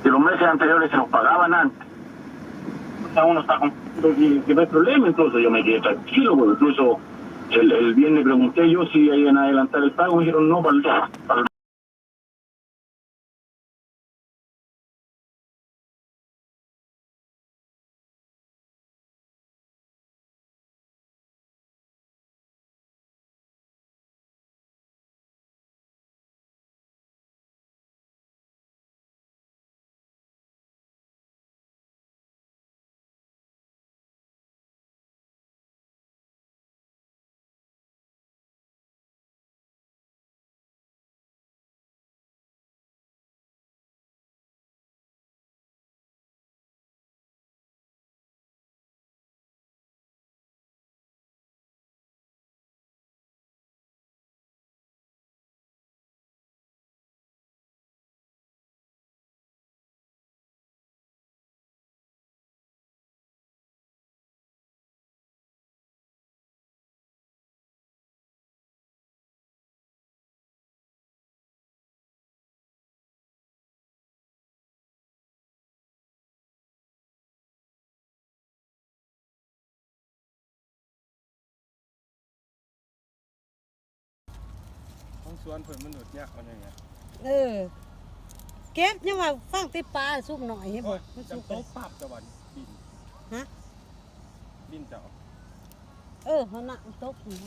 que los meses anteriores se nos pagaban antes. Uno está con que no hay problema, entonces yo me quedé tranquilo, porque incluso el viernes pregunté yo si iban a adelantar el pago, me dijeron no, para elของสวนเพิ่นมันหนุดเนี่ยมันอย่างเงี้ยเก็บยังว่าฟังติปลาสุกหน่อยให้บ่มัน จั สุ ง ก โต๊ะปับตะวันบิน ฮะ บินเจ้า เขาหนักตกนี่